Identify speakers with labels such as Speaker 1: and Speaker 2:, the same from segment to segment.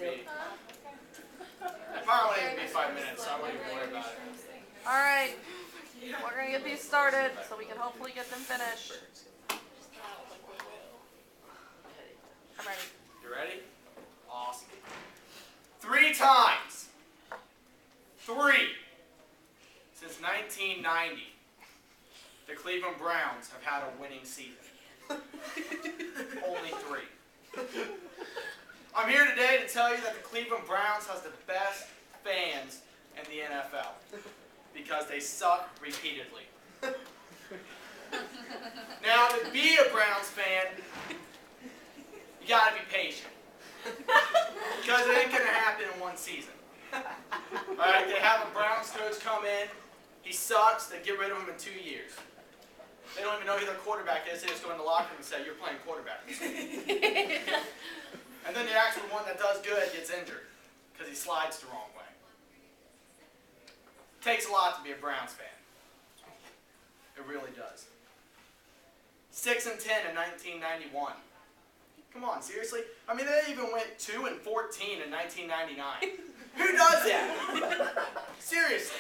Speaker 1: be. Probably only be 5 minutes, so I wouldn't even worry about it.
Speaker 2: All right, we're gonna get these started so we can hopefully get them finished. I'm ready.
Speaker 1: You ready? Awesome. 3 times. 3. Since 1990, the Cleveland Browns have had a winning season. Only 3. I'm here today to tell you that the Cleveland Browns has the best fans in the NFL because they suck repeatedly. Now, to be a Browns fan, you gotta be patient because it ain't gonna happen in one season. Alright, they have a Browns coach come in, he sucks, they get rid of him in 2 years. They don't even know who their quarterback is, they just go in the locker room and say, you're playing quarterback. And then the actual one that does good gets injured because he slides the wrong way. It takes a lot to be a Browns fan. It really does. 6-10 in 1991. Come on, seriously? I mean, they even went 2-14 in 1999. Who does that? Seriously.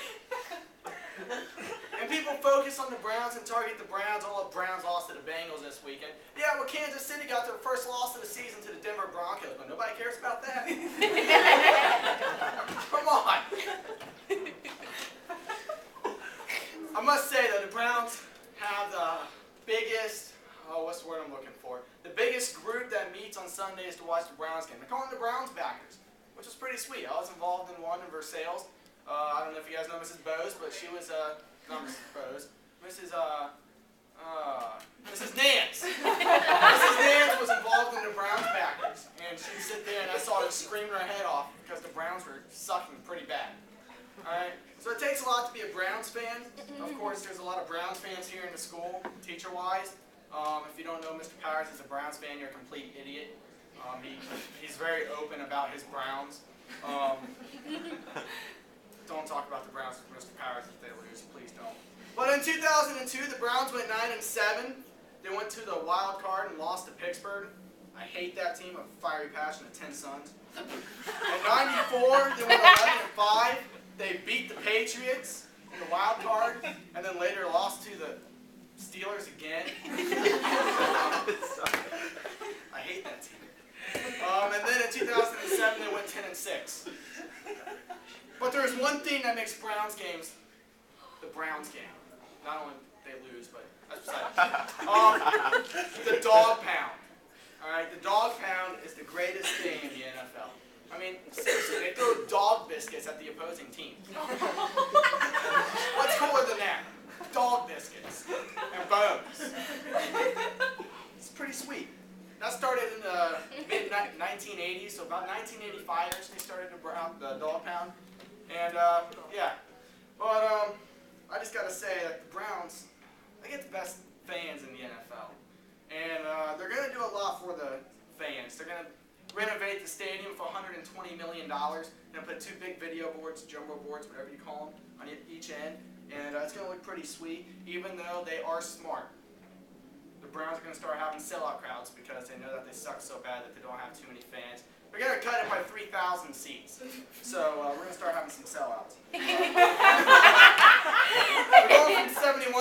Speaker 1: And people focus on the Browns and target the Browns. Oh, the Browns lost to the Bengals this weekend. Yeah, well, Kansas City got their first loss of the season to the Denver Broncos, but nobody cares about that. Come on. I must say that the Browns have the biggest, what's the word I'm looking for? The biggest group that meets on Sundays to watch the Browns game. They call them the Browns backers, which is pretty sweet. I was involved in one in Versailles. I don't know if you guys know Mrs. Bose, but she was, not Mrs. Bose, Mrs. Nance. Mrs. Nance was involved in the Browns backers, and she'd sit there and I saw her screaming her head off because the Browns were sucking pretty bad. Alright, so it takes a lot to be a Browns fan. Of course, there's a lot of Browns fans here in the school, teacher-wise. If you don't know Mr. Powers is a Browns fan, you're a complete idiot. He's very open about his Browns. Don't talk about the Browns with Mr. Powers if they lose, please don't. But in 2002, the Browns went 9-7. They went to the wild card and lost to Pittsburgh. I hate that team. I have a fiery passion of 10 sons. In 94, they went 11-5. They beat the Patriots in the wild card, and then later lost to the Steelers again. I hate that team. And then in 2007, they went 10-6. But there's one thing that makes Browns games the Browns game. Not only they lose, but that's beside the dog pound. Alright, the dog pound is the greatest thing in the NFL. I mean, seriously, they throw dog biscuits at the opposing team. What's cooler than that? Dog biscuits and bones. It's pretty sweet. That started in the mid-1980s, so about 1985 they started the dog pound. And, yeah. But, I just gotta say that the Browns, they get the best fans in the NFL. And, they're gonna do a lot for the fans. They're gonna renovate the stadium for $120 million. They're gonna put 2 big video boards, jumbo boards, whatever you call them, on each end. And, it's gonna look pretty sweet, even though they are smart. The Browns are gonna start having sellout crowds because they know that they suck so bad that they don't have too many fans. We're going to cut it by 3,000 seats. So we're going to start having some sellouts. We're going from 71